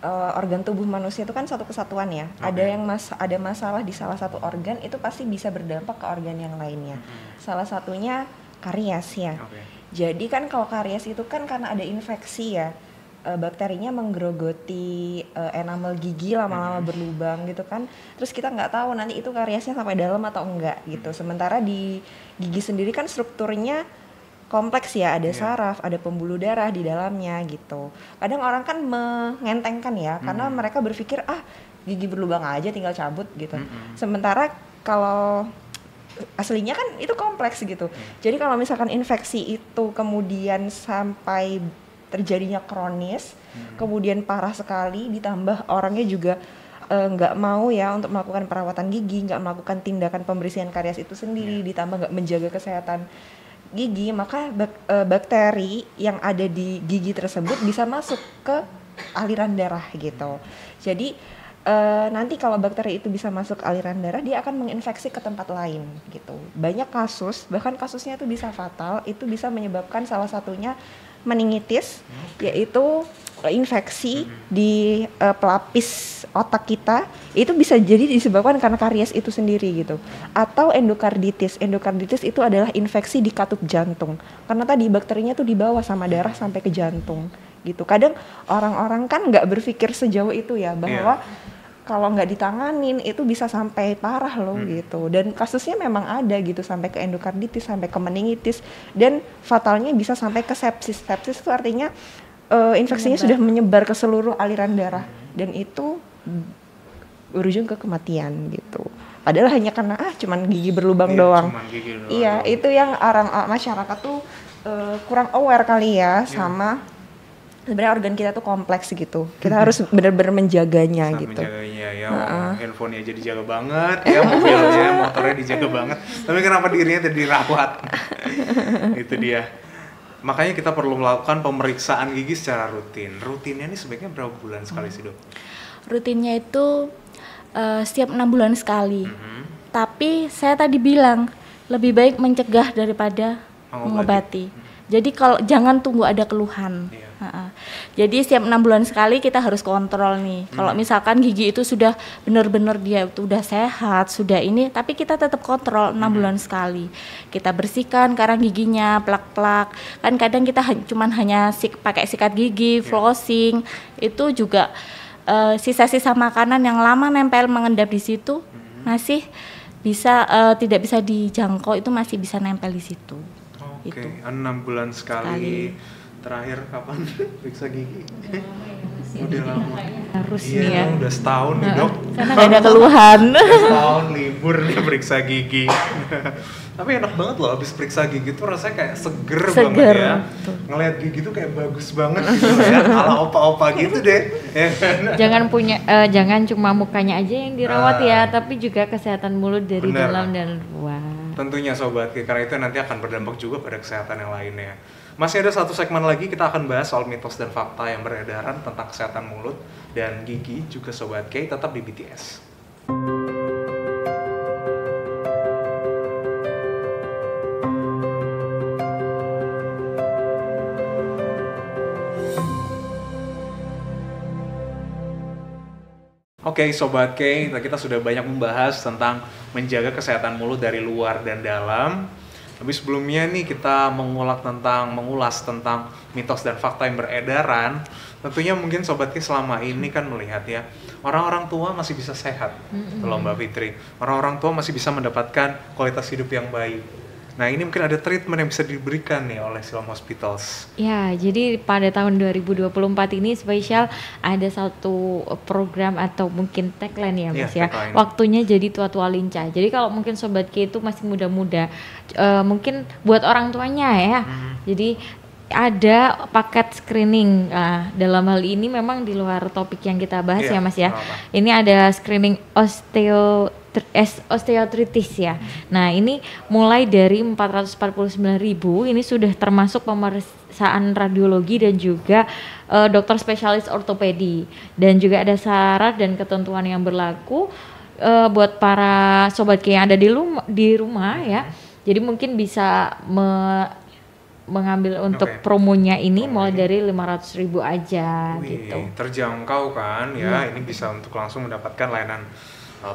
organ tubuh manusia itu kan satu kesatuan ya. Ada masalah di salah satu organ, itu pasti bisa berdampak ke organ yang lainnya. Salah satunya karies ya. Jadi kan kalau karies itu kan karena ada infeksi ya, bakterinya menggerogoti enamel gigi, lama-lama berlubang gitu kan. Terus kita nggak tahu nanti itu kariesnya sampai dalam atau enggak gitu. Sementara di gigi sendiri kan strukturnya kompleks ya, ada saraf, ada pembuluh darah di dalamnya gitu. Kadang orang kan mengentengkan ya, karena mereka berpikir gigi berlubang aja tinggal cabut gitu. Sementara kalau aslinya kan itu kompleks gitu. Jadi kalau misalkan infeksi itu kemudian sampai terjadinya kronis, kemudian parah sekali, ditambah orangnya juga nggak mau ya untuk melakukan perawatan gigi, nggak melakukan tindakan pembersihan karies itu sendiri, ditambah nggak menjaga kesehatan gigi, maka bakteri yang ada di gigi tersebut bisa masuk ke aliran darah gitu. Jadi nanti kalau bakteri itu bisa masuk aliran darah, dia akan menginfeksi ke tempat lain gitu. Banyak kasus, bahkan kasusnya itu bisa fatal, itu bisa menyebabkan salah satunya meningitis, yaitu infeksi di pelapis otak kita, itu bisa jadi disebabkan karena karies itu sendiri gitu. Atau endokarditis. Endokarditis itu adalah infeksi di katup jantung. Karena tadi bakterinya tuh dibawa sama darah sampai ke jantung gitu. Kadang orang-orang kan nggak berpikir sejauh itu ya, bahwa kalau nggak ditanganin itu bisa sampai parah loh gitu. Dan kasusnya memang ada gitu, sampai ke endokarditis, sampai ke meningitis, dan fatalnya bisa sampai ke sepsis. Sepsis itu artinya infeksinya sudah menyebar ke seluruh aliran darah, dan itu berujung ke kematian gitu. Padahal hanya karena cuman gigi berlubang doang. Iya, itu yang orang masyarakat tuh kurang aware kali ya sama sebenarnya organ kita tuh kompleks gitu. Kita harus benar-benar menjaganya gitu. Menjaganya ya, handphonenya jadi dijaga banget, ya mobilnya, motornya dijaga banget. Tapi kenapa dirinya tidak dirawat? Itu dia. Makanya kita perlu melakukan pemeriksaan gigi secara rutin. Rutinnya ini sebaiknya berapa bulan sekali sih, Dok? Rutinnya itu setiap 6 bulan sekali. Tapi saya tadi bilang lebih baik mencegah daripada mengobati. Jadi kalau jangan tunggu ada keluhan. Jadi setiap 6 bulan sekali kita harus kontrol nih. Kalau misalkan gigi itu sudah benar-benar dia itu udah sehat, sudah ini, tapi kita tetap kontrol 6 bulan sekali. Kita bersihkan karang giginya, plak-plak. Kan kadang kita cuman hanya pakai sikat gigi, flossing, itu juga sisa-sisa makanan yang lama nempel mengendap di situ masih bisa tidak bisa dijangkau, itu masih bisa nempel di situ. Oke, 6 bulan sekali. Terakhir kapan periksa gigi? Udah lama. Harus nih ya. Udah setahun nih, Dok. Karena gak ada keluhan. Setahun libur nih periksa gigi. Tapi enak banget loh abis periksa gigi tuh rasanya kayak seger banget ya. Ngeliat gigi tuh kayak bagus banget gitu ya. Ala opa-opa gitu deh. Jangan cuma mukanya aja yang dirawat ya, tapi juga kesehatan mulut dari dalam dan luar. Tentunya Sobat Gigi, karena itu nanti akan berdampak juga pada kesehatan yang lainnya. Masih ada satu segmen lagi, kita akan bahas soal mitos dan fakta yang beredaran tentang kesehatan mulut dan gigi juga Sobat K, tetap di BTS. Oke, Sobat K, kita sudah banyak membahas tentang menjaga kesehatan mulut dari luar dan dalam. Tapi sebelumnya nih kita mengulas tentang mitos dan fakta yang beredaran. Tentunya mungkin Sobat Ki selama ini kan melihat ya, orang-orang tua masih bisa sehat, kalau Mbak Fitri. Orang-orang tua masih bisa mendapatkan kualitas hidup yang baik. Nah, ini mungkin ada treatment yang bisa diberikan nih oleh Siloam Hospitals. Ya, jadi pada tahun 2024 ini spesial ada satu program atau mungkin tagline ya Mas ya. Waktunya jadi tua-tua lincah. Jadi kalau mungkin Sobat K itu masih muda-muda, mungkin buat orang tuanya ya. Jadi ada paket screening. Dalam hal ini memang di luar topik yang kita bahas ya Mas ya. Ini ada screening osteoartritis ya. Nah, ini mulai dari 449.000, ini sudah termasuk pemeriksaan radiologi dan juga dokter spesialis ortopedi. Dan juga ada syarat dan ketentuan yang berlaku buat para Sobat K yang ada di rumah ya. Jadi mungkin bisa mengambil untuk promonya ini mulai dari 500.000 aja gitu. Terjangkau kan ya, ini bisa untuk langsung mendapatkan layanan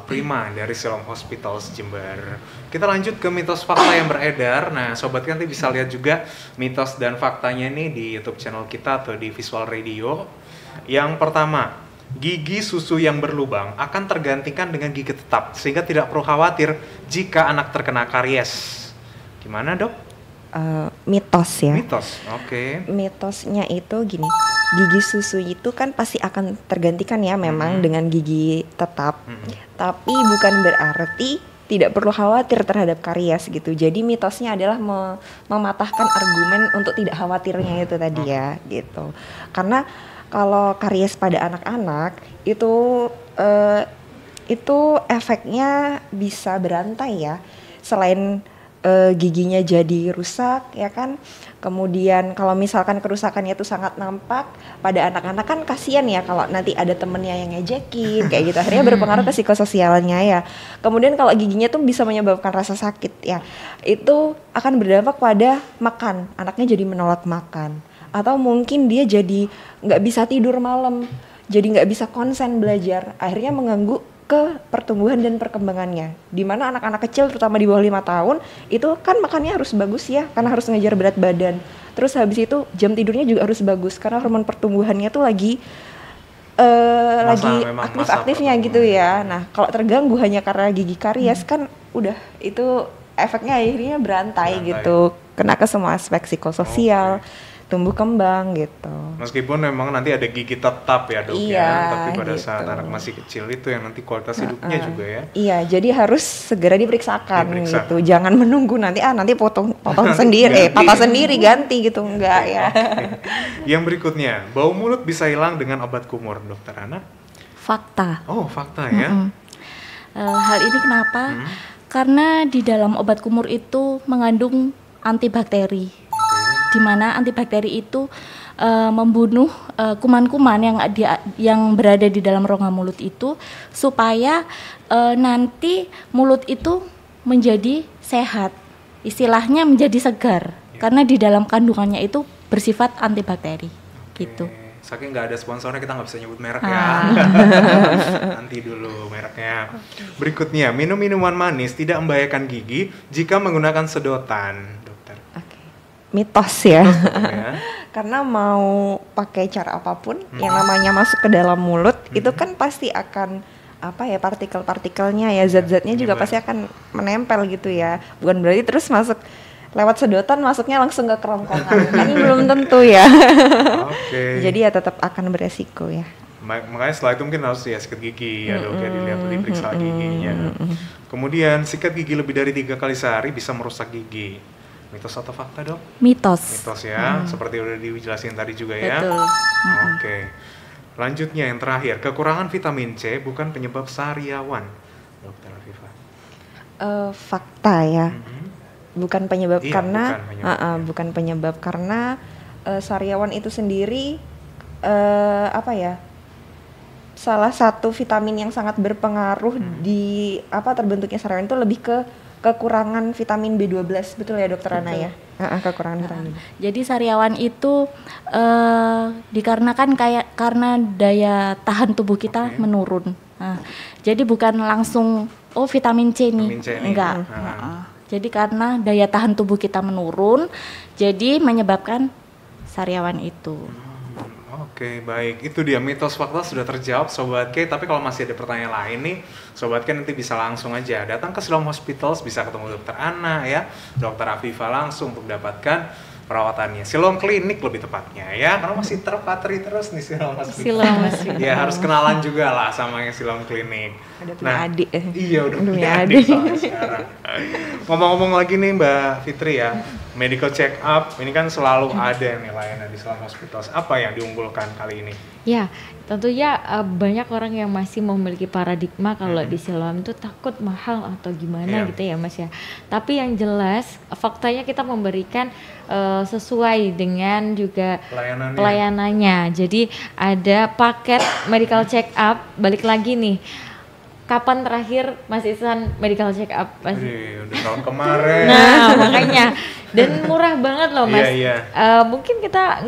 prima dari Siloam Hospitals Jember. Kita lanjut ke mitos fakta yang beredar. Nah, Sobat nanti bisa lihat juga mitos dan faktanya ini di YouTube channel kita atau di Visual Radio. Yang pertama, gigi susu yang berlubang akan tergantikan dengan gigi tetap, sehingga tidak perlu khawatir jika anak terkena karies. Gimana, Dok? Mitos ya. Mitos, oke. Mitosnya itu gini, gigi susu itu kan pasti akan tergantikan ya memang dengan gigi tetap. Tapi bukan berarti tidak perlu khawatir terhadap karies gitu. Jadi mitosnya adalah mematahkan argumen untuk tidak khawatirnya itu tadi ya gitu. Karena kalau karies pada anak-anak itu efeknya bisa berantai ya. Selain giginya jadi rusak ya kan, kemudian kalau misalkan kerusakannya itu sangat nampak pada anak-anak kan kasihan ya kalau nanti ada temennya yang ngejekin kayak gitu, akhirnya berpengaruh ke psikososialnya ya. Kemudian kalau giginya tuh bisa menyebabkan rasa sakit ya, itu akan berdampak pada makan, anaknya jadi menolak makan atau mungkin dia jadi nggak bisa tidur malam, jadi nggak bisa konsen belajar, akhirnya mengganggu ke pertumbuhan dan perkembangannya. Dimana anak-anak kecil terutama di bawah 5 tahun itu kan makannya harus bagus ya, karena harus ngejar berat badan. Terus habis itu jam tidurnya juga harus bagus karena hormon pertumbuhannya tuh lagi aktif-aktifnya gitu ya. Nah kalau terganggu hanya karena gigi karies kan udah itu efeknya akhirnya berantai gitu, kena ke semua aspek psikososial, tumbuh kembang gitu. Meskipun memang nanti ada gigi tetap ya dok iya, ya, tapi pada gitu. saat anak masih kecil itu yang nanti kualitas hidupnya juga ya. Iya, jadi harus segera diperiksakan gitu. Jangan menunggu nanti potong sendiri, patah sendiri ganti gitu, enggak ya. Yang berikutnya, bau mulut bisa hilang dengan obat kumur, dokter Ana? Fakta. Oh, fakta ya. Hal ini kenapa? Karena di dalam obat kumur itu mengandung antibakteri, di mana antibakteri itu membunuh kuman-kuman yang berada di dalam rongga mulut itu supaya nanti mulut itu menjadi sehat, istilahnya menjadi segar, karena di dalam kandungannya itu bersifat antibakteri gitu. Saking nggak ada sponsornya kita nggak bisa nyebut merek ya. Nanti dulu mereknya. Berikutnya, minum minuman manis tidak membahayakan gigi jika menggunakan sedotan, dokter. Mitos ya. Ya. Karena mau pakai cara apapun yang namanya masuk ke dalam mulut itu kan pasti akan partikel-partikelnya ya, zat-zatnya juga pasti akan menempel gitu ya. Bukan berarti terus masuk lewat sedotan masuknya langsung ke kerongkongan. Kan belum tentu ya. Jadi ya tetap akan beresiko ya. Makanya setelah itu mungkin harus ya sikat gigi ya dok ya, diperiksa giginya. Kemudian sikat gigi lebih dari 3 kali sehari bisa merusak gigi. Mitos atau fakta dok? Mitos. Mitos ya, seperti udah dijelasin tadi juga ya. Betul. Oke. Lanjutnya yang terakhir, kekurangan vitamin C bukan penyebab sariawan, dokter Afifah. Fakta ya. Bukan penyebab karena bukan penyebab, bukan penyebab karena sariawan itu sendiri salah satu vitamin yang sangat berpengaruh di terbentuknya sariawan itu lebih ke kekurangan vitamin B12, betul ya dokter Ana ya? Kekurangan vitamin. Jadi sariawan itu dikarenakan karena daya tahan tubuh kita menurun. Jadi bukan langsung vitamin C nih, enggak. Jadi karena daya tahan tubuh kita menurun, jadi menyebabkan sariawan itu. Oke, baik. Itu dia mitos fakta sudah terjawab Sobat K. Tapi kalau masih ada pertanyaan lain nih, Sobat K nanti bisa langsung aja datang ke Siloam Hospitals, bisa ketemu dokter Ana ya, dokter Afifah langsung untuk dapatkan perawatannya. Siloam Klinik lebih tepatnya ya, karena masih terpatri terus nih Siloam Hospitals. Ya harus kenalan juga lah sama yang Siloam Klinik. Ada punya adik. Iya udah punya adik sekarang. Ngomong-ngomong lagi nih Mbak Fitri ya, medical check up ini kan selalu ada nih layanan di Siloam Hospitals. Apa yang diunggulkan kali ini? Ya, tentunya banyak orang yang masih memiliki paradigma kalau di Siloam itu takut mahal atau gimana gitu ya Mas ya. Tapi yang jelas faktanya kita memberikan sesuai dengan juga pelayanannya. Jadi ada paket medical check up, balik lagi nih. Kapan terakhir Mas Ihsan medical check up? Udah tahun kemarin. Nah, makanya. Dan murah banget loh Mas. Mungkin kita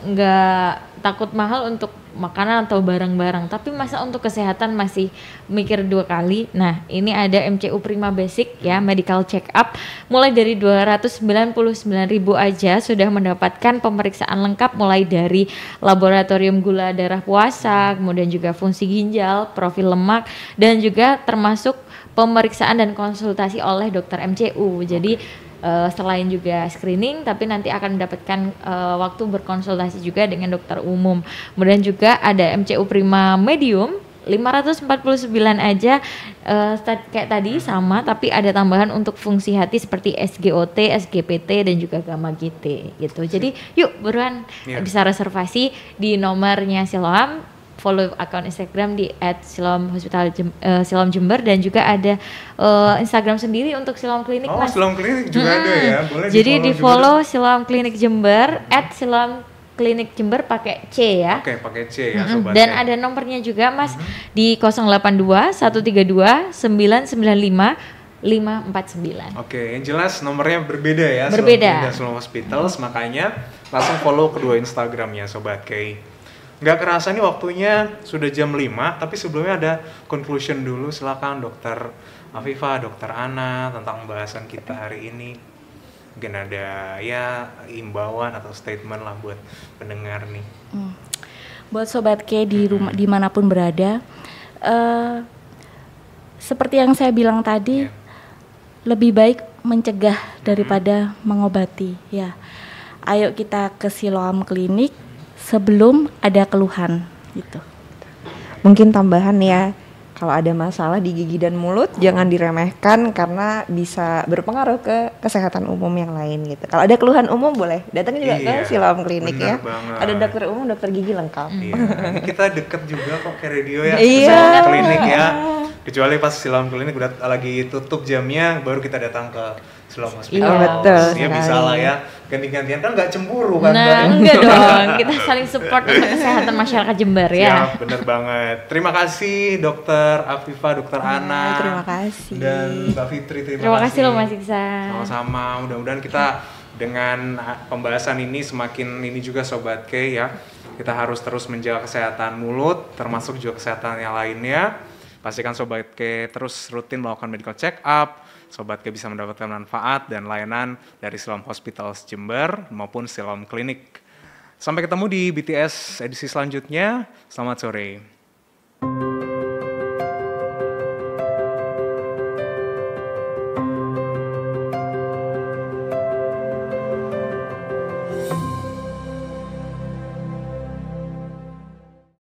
nggak takut mahal untuk makanan atau barang-barang, tapi masa untuk kesehatan masih mikir 2 kali. Nah, ini ada MCU Prima Basic ya, medical check up mulai dari 299.000 aja sudah mendapatkan pemeriksaan lengkap mulai dari laboratorium gula darah puasa, kemudian juga fungsi ginjal, profil lemak, dan juga termasuk pemeriksaan dan konsultasi oleh dokter MCU. Jadi selain juga screening, tapi nanti akan mendapatkan waktu berkonsultasi juga dengan dokter umum. Kemudian juga ada MCU Prima Medium 549 aja, kayak tadi sama, tapi ada tambahan untuk fungsi hati seperti SGOT, SGPT dan juga gamma GT gitu. Jadi yuk buruan bisa reservasi di nomornya Siloam. Follow akun Instagram di @siloam Jember, dan juga ada Instagram sendiri untuk Siloam Klinik. Mas. Siloam Klinik juga ada ya. Boleh jadi di follow Siloam Klinik Jember @Siloam Klinik Jember pakai C ya. Oke, pakai C ya sobat. Dan ada nomornya juga Mas di 082 132 995 549. Oke, yang jelas nomornya berbeda ya. Berbeda. Siloam Hospitals, makanya langsung follow kedua Instagramnya Sobat K. Nggak kerasa nih waktunya sudah jam 5, tapi sebelumnya ada conclusion dulu. Silakan Dokter Afifah, Dokter Ana tentang pembahasan kita hari ini. Mungkin ada ya imbauan atau statement lah buat pendengar nih. Buat Sobat K di rumah dimanapun berada, seperti yang saya bilang tadi, lebih baik mencegah daripada mengobati. Ya, ayo kita ke Siloam Klinik sebelum ada keluhan gitu. Mungkin tambahan ya, kalau ada masalah di gigi dan mulut jangan diremehkan karena bisa berpengaruh ke kesehatan umum yang lain gitu. Kalau ada keluhan umum boleh datang juga ke Siloam Klinik ya. Banget. Ada dokter umum, dokter gigi lengkap. Iya, ini kita deket juga kok ke radio ya. Iya. Siloam Klinik ya. Kecuali pas Siloam Klinik udah lagi tutup jamnya, baru kita datang ke Siloam Hospital. Iya, betul Ya bisa sekali. lah ya, ganti-gantian kan nggak cemburu kan. Nah, enggak dong. Kita saling support untuk kesehatan masyarakat Jember ya. Siap, bener banget. Terima kasih Dokter Afifah, Dokter Ana. Terima kasih. Dan Mbak Fitri, Terima kasih loh Mas Iksan. Sama-sama, mudah-mudahan kita dengan pembahasan ini semakin ini juga Sobat K ya. Kita harus terus menjaga kesehatan mulut, termasuk juga kesehatan yang lainnya. Pastikan Sobat K terus rutin melakukan medical check up. Sobat K bisa mendapatkan manfaat dan layanan dari Siloam Hospitals Jember maupun Siloam Klinik. Sampai ketemu di BTS edisi selanjutnya. Selamat sore.